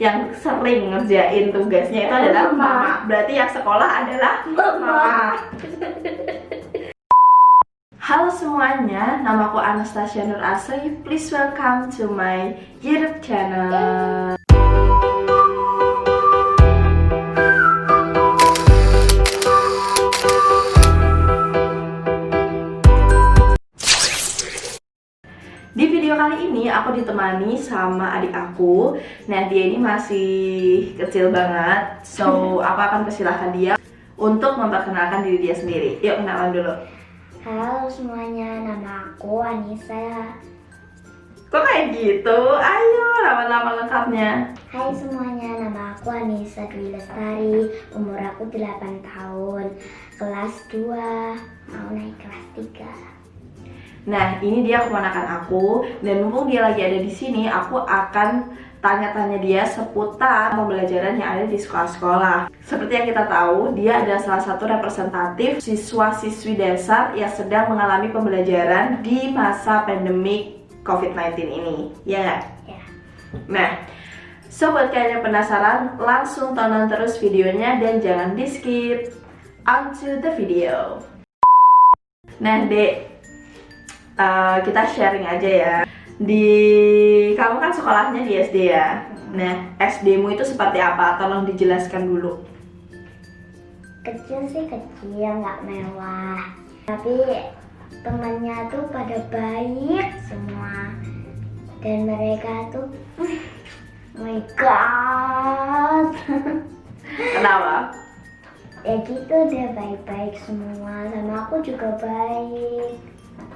yang sering ngerjain tugasnya itu adalah mama. Berarti yang sekolah adalah mama. Halo semuanya, namaku Anastasia Nur Asri. Please welcome to my YouTube channel. Di video kali ini aku ditemani sama adik aku. Nah, dia ini masih kecil banget. So, aku akan persilahkan dia untuk memperkenalkan diri dia sendiri. Yuk, kenalan dulu. Halo semuanya, nama aku Anissa. Kok kayak gitu? Ayo, nama-nama lengkapnya. Hai semuanya, nama aku Anissa Dwi Lestari. Umur aku 8 tahun. Kelas 2, mau naik kelas 3. Nah, ini dia keponakan aku, dan mumpung dia lagi ada di sini, aku akan tanya-tanya dia seputar pembelajaran yang ada di sekolah-sekolah. Seperti yang kita tahu, dia adalah salah satu representatif siswa-siswi dasar yang sedang mengalami pembelajaran di masa pandemik COVID-19 ini. Ya nggak? Ya. Nah, so buat kalian yang penasaran, langsung tonton terus videonya dan jangan di-skip. On to the video. Nah, Dek, kita sharing aja ya. Kamu kan sekolahnya di SD ya. Nah, SD-mu itu seperti apa? Tolong dijelaskan dulu. Kecil sih kecil, nggak mewah. Tapi temannya tuh pada baik semua. Dan mereka tuh, oh my god. Kenapa? Ya gitu, dia baik-baik semua. Sama aku juga baik.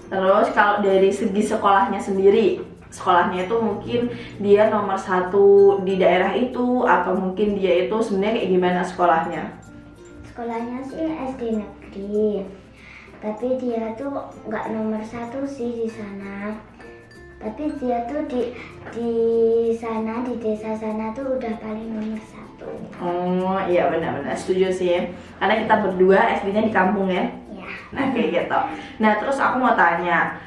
Terus kalau dari segi sekolahnya sendiri, sekolahnya itu mungkin dia nomor 1 di daerah itu, atau mungkin dia itu sebenarnya kayak gimana sekolahnya? Sekolahnya sih SD negeri, tapi dia tuh nggak nomor 1 sih di sana. Tapi dia tuh di sana, di desa sana tuh udah paling nomor 1. Oh iya, benar-benar setuju sih. Karena kita berdua SD-nya di kampung ya. Ya. Nah kayak gitu. Nah terus aku mau tanya,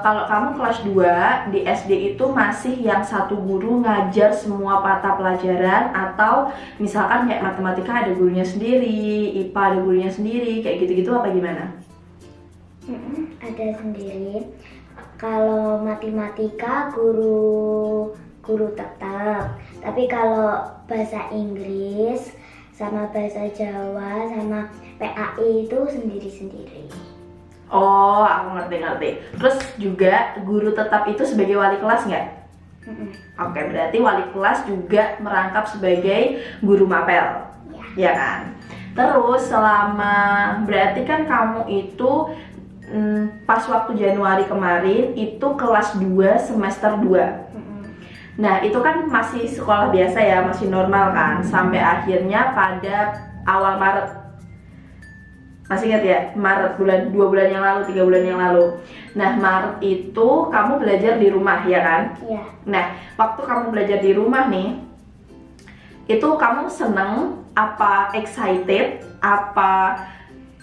kalau kamu kelas 2 di SD itu masih yang satu guru ngajar semua mata pelajaran, atau misalkan kayak matematika ada gurunya sendiri, IPA ada gurunya sendiri, kayak gitu-gitu apa gimana? Ada sendiri. Kalau matematika guru tetap, tapi kalau bahasa Inggris sama bahasa Jawa sama PAI itu sendiri-sendiri. Oh, aku ngerti. Terus juga guru tetap itu sebagai wali kelas nggak? Oke, berarti wali kelas juga merangkap sebagai guru mapel, ya kan? Terus berarti kan kamu itu pas waktu Januari kemarin itu kelas 2 semester 2. Nah, itu kan masih sekolah biasa ya, masih normal kan, sampai akhirnya pada awal Maret. Masih ingat ya? Maret, 2 bulan yang lalu, 3 bulan yang lalu. Nah, Maret itu kamu belajar di rumah ya kan? Iya. Nah, waktu kamu belajar di rumah nih, itu kamu seneng, apa excited, apa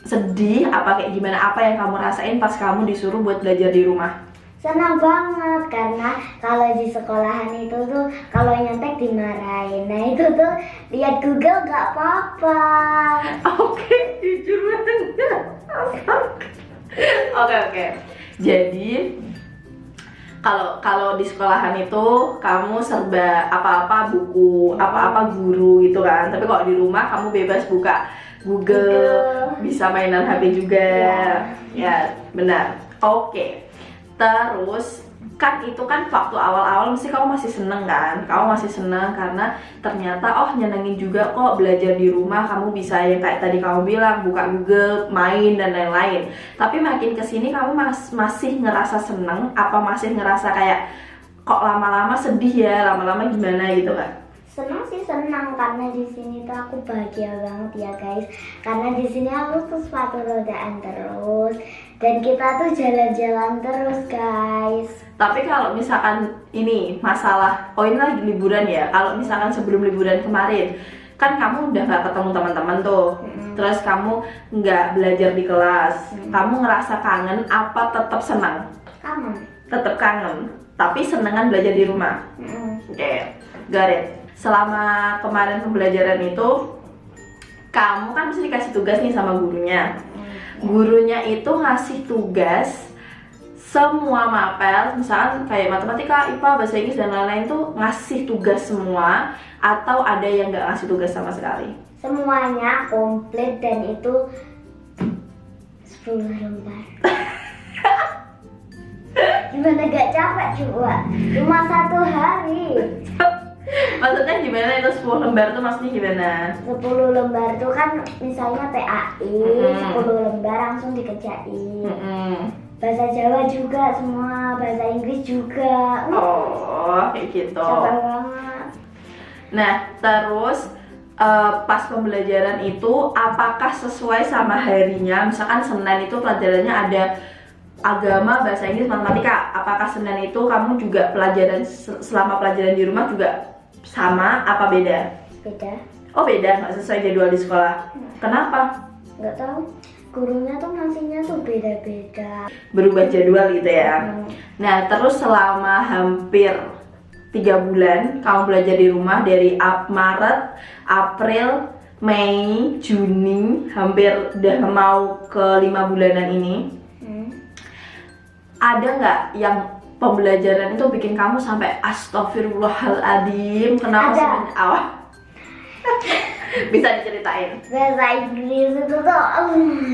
sedih, apa kayak gimana, apa yang kamu rasain pas kamu disuruh buat belajar di rumah? Senang banget, karena kalau di sekolahan itu tuh kalau nyontek dimarahin. Nah itu tuh lihat Google gak apa-apa. Oke, jujur banget. Oke. Jadi kalau di sekolahan itu kamu serba apa-apa buku, apa-apa guru gitu kan. Tapi kalau di rumah kamu bebas buka Google. Bisa mainan HP juga. Ya, benar. Oke. Terus kan itu kan waktu awal-awal mesti kamu masih seneng kan? Kamu masih seneng karena ternyata nyenengin juga kok belajar di rumah. Kamu bisa yang kayak tadi kamu bilang, buka Google, main dan lain-lain. Tapi makin kesini kamu masih ngerasa seneng, apa masih ngerasa kayak kok lama-lama sedih ya, lama-lama gimana gitu kan? Senang sih, senang karena di sini tuh aku bahagia banget ya guys. Karena di sini aku tuh sepatu rodaan terus dan kita tuh jalan-jalan terus guys. Tapi kalau misalkan ini masalah, ini lagi liburan ya. Kalau misalkan sebelum liburan kemarin, kan kamu udah nggak ketemu teman-teman tuh. Terus kamu nggak belajar di kelas. Kamu ngerasa kangen apa tetap senang? Kangen. Tetap kangen. Tapi senengan belajar di rumah. Oke. Got it. Selama kemarin pembelajaran itu, kamu kan mesti dikasih tugas nih sama gurunya. Gurunya itu ngasih tugas semua mapel, misalkan kayak matematika, IPA, bahasa Inggris dan lain-lain tuh ngasih tugas semua, atau ada yang nggak ngasih tugas sama sekali? Semuanya komplit dan itu 10 lembar. Gimana gak capek coba? Cuma 1 hari. Maksudnya gimana itu 10 lembar tuh maksudnya gimana? 10 lembar tuh kan misalnya PAI, 10 lembar langsung dikerjain. Bahasa Jawa juga semua, bahasa Inggris juga. Oh, kayak gitu. Capek banget. Nah, terus pas pembelajaran itu apakah sesuai sama harinya? Misalkan Senin itu pelajarannya ada agama, bahasa Inggris, matematika. Apakah Senin itu kamu juga pelajaran selama pelajaran di rumah juga sama apa beda? Beda. Oh beda, nggak sesuai jadwal di sekolah. Kenapa? Nggak tahu. Gurunya tuh ngasihnya tuh beda-beda. Berubah jadwal gitu ya. Nah, terus selama hampir 3 bulan kamu belajar di rumah dari Maret, April, Mei, Juni, hampir udah mau ke 5 bulanan ini. Ada nggak yang pembelajaran itu bikin kamu sampai astagfirullahaladzim? Kenapa semuanya awal? Bisa diceritain? Bahasa Inggris itu tuh,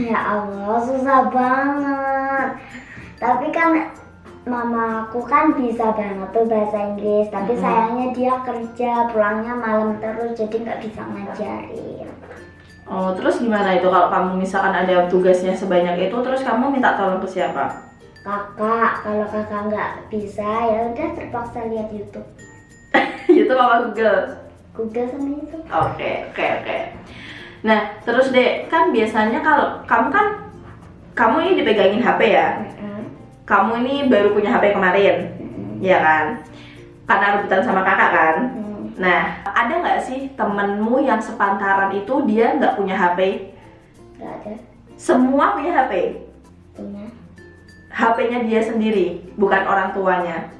ya Allah, susah banget. Tapi kan mamaku kan bisa banget tuh bahasa Inggris, tapi sayangnya dia kerja, pulangnya malam terus, jadi nggak bisa ngajarin. Oh, terus gimana itu kalau kamu misalkan ada tugasnya sebanyak itu, terus kamu minta tolong ke siapa? Kakak, kalau kakak nggak bisa, ya udah terpaksa lihat YouTube. YouTube apa Google? Google sama YouTube. Oke. Nah, terus deh, kan biasanya kalau kamu ini dipegangin HP ya? Kamu ini baru punya HP kemarin, ya kan? Karena rebutan sama kakak kan? Nah, ada nggak sih temenmu yang sepantaran itu dia nggak punya HP? Nggak ada. Semua punya HP? Punya. HP-nya dia sendiri, bukan orang tuanya?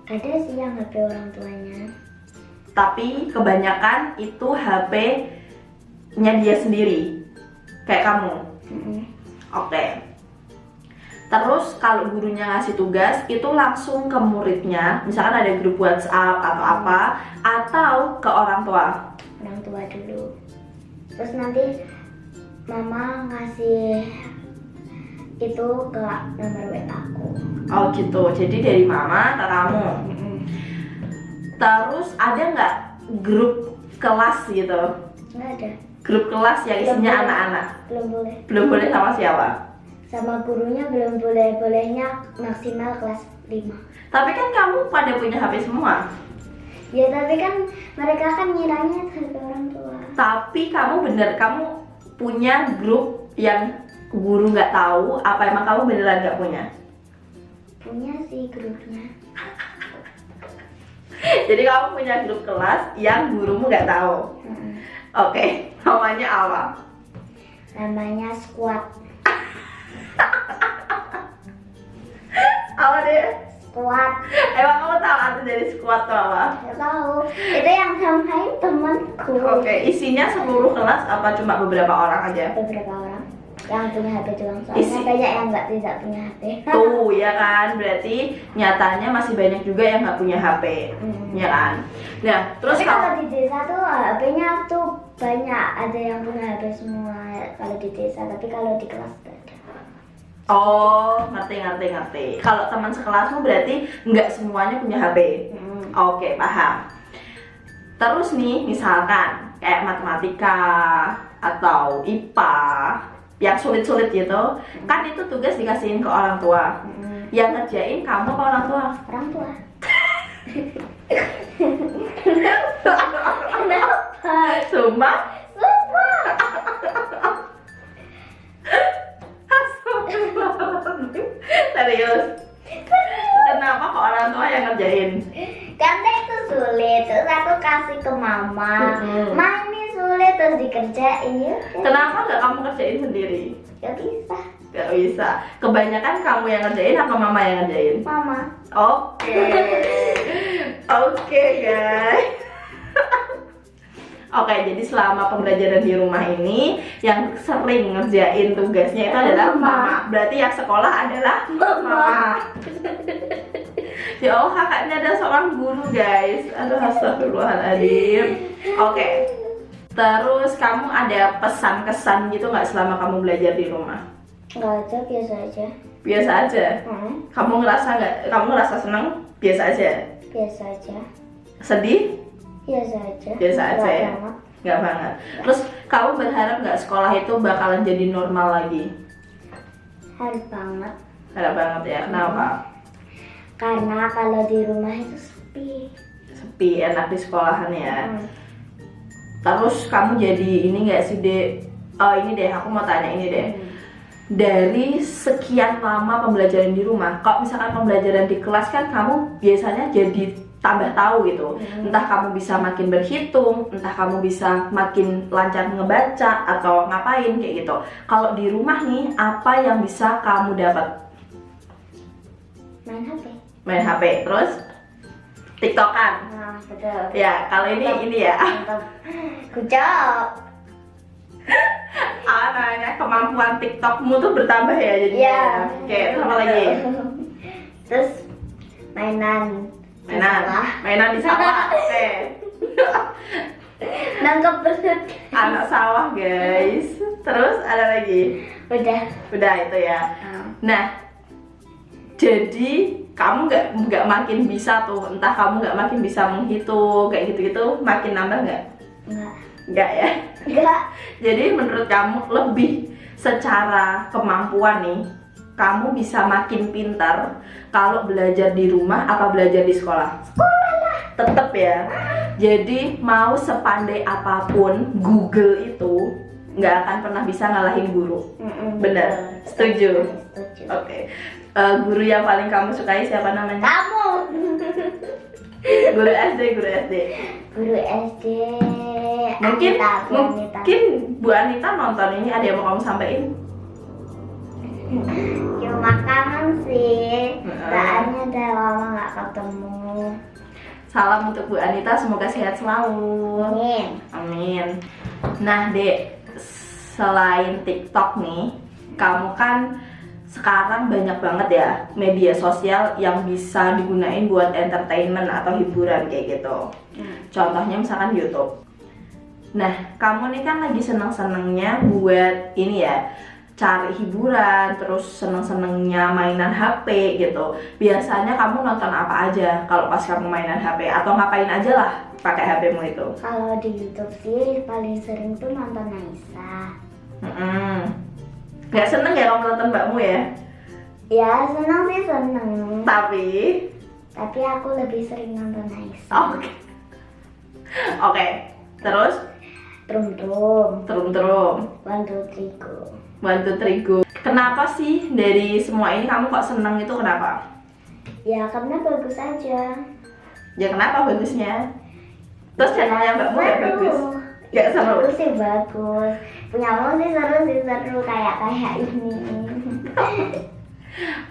Ada sih yang HP orang tuanya. Tapi kebanyakan itu HP-nya dia sendiri, kayak kamu. Oke. Terus kalau gurunya ngasih tugas itu langsung ke muridnya, misalkan ada grup WhatsApp atau apa, atau ke orang tua? Orang tua dulu. Terus nanti mama ngasih itu ke nomor WA aku. Oh gitu, jadi dari mama ke kamu. Terus ada nggak grup kelas gitu? Nggak ada. Grup kelas yang isinya anak-anak? Belum boleh. Belum boleh sama siapa? Sama gurunya belum boleh, bolehnya maksimal kelas 5. Tapi kan kamu pada punya HP semua. Ya tapi kan mereka kan ngiranya HP orang tua. Tapi kamu punya grup yang guru nggak tahu, apa emang kamu beneran nggak punya? Punya sih grupnya. Jadi kamu punya grup kelas yang gurumu nggak tahu. Oke, namanya apa? Namanya squad. Apa deh? Squad. Emang kamu tahu arti dari squad itu apa? Nggak tahu. Itu yang samain temanku. Oke, isinya seluruh kelas apa cuma beberapa orang aja? Beberapa orang yang punya HP doang, soalnya banyak yang tidak punya HP. Tuh ya kan, berarti nyatanya masih banyak juga yang nggak punya HP, ya kan? Nah, terus tapi kalau di desa tuh HP-nya tuh banyak, ada yang punya HP semua kalau di desa, tapi kalau di kelas nggak ada. Oh, ngerti. Kalau teman sekelasmu berarti nggak semuanya punya HP. Oke, paham. Terus nih, misalkan kayak matematika atau IPA yang sulit-sulit gitu, kan itu tugas dikasihin ke orang tua. Yang ngerjain kamu apa orang tua? Orang tua. Kenapa? Sumpah? Serius? Kenapa kok orang tua yang ngerjain? Karena itu sulit, terus aku kasih ke mama. Ma ini sulit, terus dikerjain ya. Kenapa nggak kamu kerjain sendiri? Gak bisa. Gak bisa. Kebanyakan kamu yang ngerjain apa mama yang ngerjain? Mama. Oke. Oke guys. Oke, jadi selama pembelajaran di rumah ini yang sering ngerjain tugasnya itu adalah mama. Berarti yang sekolah adalah mama. Ya Allah, kakaknya ada seorang guru guys. Aduh, astagfirullahaladzim. Oke. Terus kamu ada pesan kesan gitu nggak selama kamu belajar di rumah? Nggak ada, biasa aja. Biasa aja. Kamu ngerasa nggak? Kamu ngerasa senang? Biasa aja. Biasa aja. Sedih? Biasa aja. Biasa aja Nggak ya? banget. Nggak banget. Terus kamu berharap nggak sekolah itu bakalan jadi normal lagi? Harus banget. Harap banget ya. Kenapa? Karena kalau di rumah itu sepi. Sepi, enak di sekolahan ya. Terus kamu jadi ini nggak sih, Dek? Oh ini deh, aku mau tanya ini deh. Dari sekian lama pembelajaran di rumah, kok misalkan pembelajaran di kelas kan kamu biasanya jadi tambah tahu gitu. Entah kamu bisa makin berhitung, entah kamu bisa makin lancar ngebaca atau ngapain kayak gitu. Kalau di rumah nih, apa yang bisa kamu dapat? Main HP. Main HP, terus TikTokan. Nah, betul. Ya, kalau ini ya. Mantap. Good job. Namanya kemampuan TikTokmu tuh bertambah ya jadinya. Iya. Oke, terus apa lagi? Terus mainan. Mainan di sawah. Oke. Nangkep belut. Anak sawah, guys. Terus ada lagi? Udah itu ya. Nah, jadi kamu nggak makin bisa tuh, entah kamu nggak makin bisa menghitung kayak gitu-gitu, makin nambah nggak? Nggak ya. Enggak. Jadi menurut kamu lebih secara kemampuan nih, kamu bisa makin pintar kalau belajar di rumah apa belajar di sekolah? Sekolah lah. Tetep ya. Jadi mau sepandai apapun Google itu nggak akan pernah bisa ngalahin guru. Bener? Setuju? Setuju. Oke. Guru yang paling kamu sukai siapa namanya? Kamu. Guru SD. Guru SD. Mungkin Anita. Bu Anita nonton ini, ada yang mau kamu sampaikan? Cuma kangen sih. Soalnya udah lama nggak ketemu. Salam untuk Bu Anita, semoga sehat selalu. Amin. Amin. Nah, Dek, selain TikTok nih, kamu kan sekarang banyak banget ya media sosial yang bisa digunain buat entertainment atau hiburan kayak gitu. Contohnya misalkan YouTube. Nah, kamu nih kan lagi seneng-senengnya buat ini ya, cari hiburan, terus seneng-senengnya mainan HP gitu. Biasanya kamu nonton apa aja kalau pas kamu mainan HP, atau ngapain aja lah pakai HP-mu itu? Kalau di YouTube sih paling sering tuh nonton Naisa. Gak seneng ya kamu nonton mbakmu ya? Ya senang sih seneng. Tapi aku lebih sering nonton Naisa. Oke. Terus Trum. One, two, three, go. One, two, three, go. Kenapa sih dari semua ini kamu kok seneng itu, kenapa? Ya karena bagus aja. Ya kenapa bagusnya? Terus channelnya mbakmu gak bagus? Gak seru? Bagus sih bagus. Punyamu sih seru kayak ini.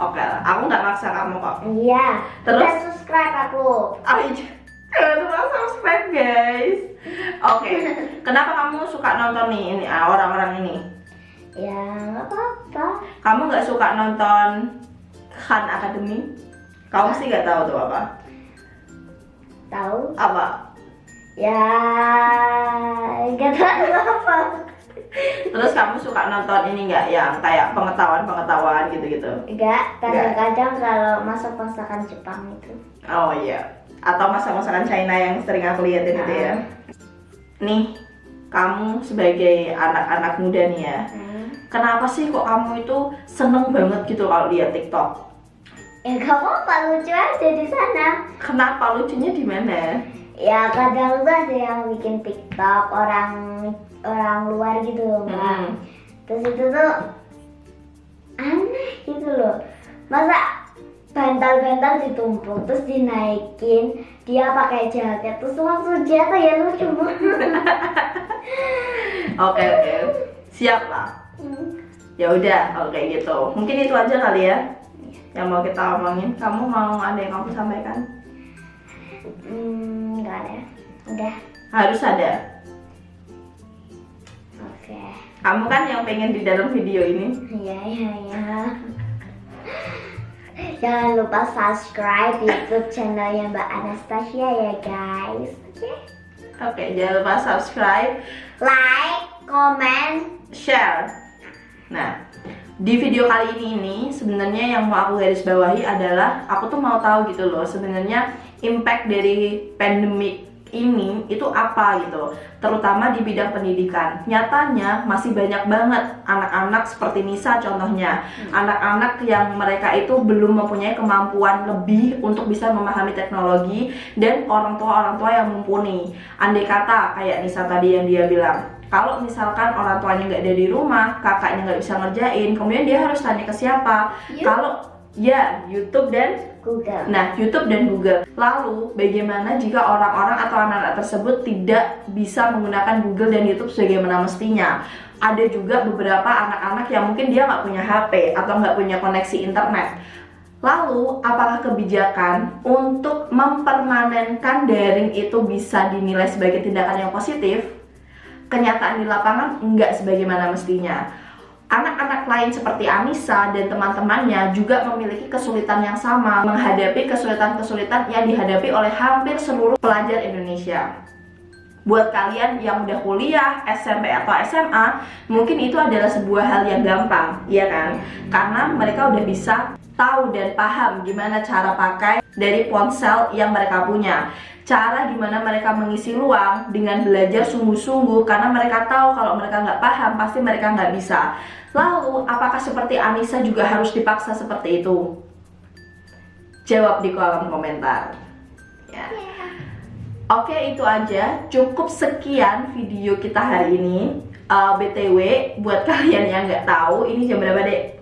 Oke, aku gak maksa kamu kok. Iya. Terus? Udah subscribe aku. Jangan lupa subscribe guys. Oke, kenapa kamu suka nonton nih ini orang-orang ini? Ya nggak apa-apa. Kamu nggak suka nonton Khan Academy? Kamu sih nggak tahu tuh apa? Tahu? Apa? Ya nggak tahu apa. Terus kamu suka nonton ini nggak yang kayak pengetahuan gitu-gitu? Enggak, kadang-kadang kalau masak-masakan Jepang itu. Oh iya. Atau masak-masakan China yang sering aku liatin itu ya. Nih, kamu sebagai anak-anak muda nih ya, kenapa sih kok kamu itu seneng banget gitu kalau lihat TikTok? Ya gak apa-apa, lucu aja di sana. Kenapa lucunya di mana? Ya kadang tuh ada yang bikin TikTok orang luar gitu loh Mbak. Terus itu tuh aneh gitu loh. Masa bantal-bantal ditumpuk terus dinaikin, dia pakai jaket terus langsung jatuh, ya lucu banget. Oke. Siap lah. Ya udah kalau kayak gitu. Mungkin itu aja kali ya yang mau kita omongin. Kamu mau ada yang kamu sampaikan? Nggak ada. Udah. Harus ada. Oke. Kamu kan yang pengen di dalam video ini. Ya. Jangan lupa subscribe YouTube channelnya Mbak Anastasia ya guys. Oke. Oke, jangan lupa subscribe, Like, comment. share. Nah, di video kali ini sebenarnya yang mau aku garis bawahi adalah aku tuh mau tahu gitu loh, sebenarnya impact dari pandemik ini itu apa gitu, terutama di bidang pendidikan. Nyatanya masih banyak banget anak-anak seperti Nisa contohnya, anak-anak yang mereka itu belum mempunyai kemampuan lebih untuk bisa memahami teknologi, dan orang tua yang mumpuni. Andai kata kayak Nisa tadi yang dia bilang, kalau misalkan orang tuanya nggak ada di rumah, kakaknya nggak bisa ngerjain, kemudian dia harus tanya ke siapa? Kalau ya YouTube dan Google. Nah, YouTube dan Google. Lalu, bagaimana jika orang-orang atau anak-anak tersebut tidak bisa menggunakan Google dan YouTube sebagaimana mestinya? Ada juga beberapa anak-anak yang mungkin dia nggak punya HP atau nggak punya koneksi internet. Lalu, apakah kebijakan untuk mempermanenkan daring itu bisa dinilai sebagai tindakan yang positif? Kenyataan di lapangan enggak sebagaimana mestinya. Anak-anak lain seperti Anissa dan teman-temannya juga memiliki kesulitan yang sama menghadapi kesulitan-kesulitan yang dihadapi oleh hampir seluruh pelajar Indonesia. Buat kalian yang udah kuliah, SMP atau SMA, mungkin itu adalah sebuah hal yang gampang, ya kan? Karena mereka udah bisa tahu dan paham gimana cara pakai dari ponsel yang mereka punya. Cara gimana mereka mengisi ruang dengan belajar sungguh-sungguh, karena mereka tahu kalau mereka nggak paham pasti mereka nggak bisa. Lalu, apakah seperti Anissa juga harus dipaksa seperti itu? Jawab di kolom komentar ya. Oke, itu aja. Cukup sekian video kita hari ini. BTW, buat kalian yang nggak tahu, ini jam berapa, Dek?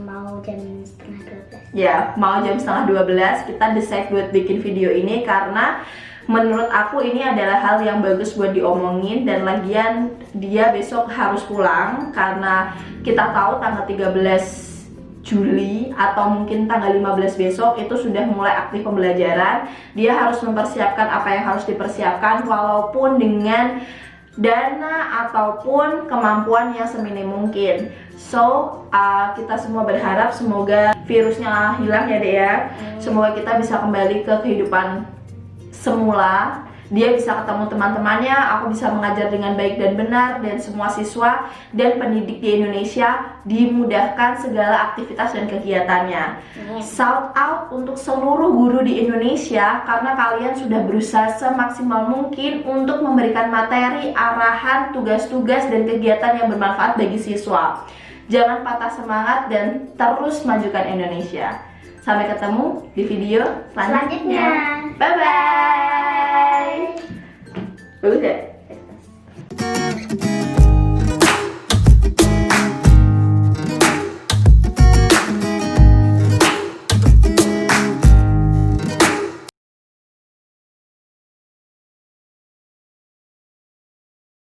Mau jam setengah 12. Ya, mau jam setengah 12 kita decide buat bikin video ini karena menurut aku ini adalah hal yang bagus buat diomongin, dan lagian dia besok harus pulang karena kita tahu tanggal 13 Juli atau mungkin tanggal 15 besok itu sudah mulai aktif pembelajaran. Dia harus mempersiapkan apa yang harus dipersiapkan walaupun dengan dana ataupun kemampuan yang seminim mungkin. So, kita semua berharap semoga virusnya hilang ya, Dek ya. Semoga kita bisa kembali ke kehidupan semula. Dia bisa ketemu teman-temannya, aku bisa mengajar dengan baik dan benar, dan semua siswa dan pendidik di Indonesia dimudahkan segala aktivitas dan kegiatannya. Shout out untuk seluruh guru di Indonesia karena kalian sudah berusaha semaksimal mungkin untuk memberikan materi, arahan, tugas-tugas dan kegiatan yang bermanfaat bagi siswa. Jangan patah semangat dan terus majukan Indonesia. Sampai ketemu di video selanjutnya. Bye bye. Bagus ya?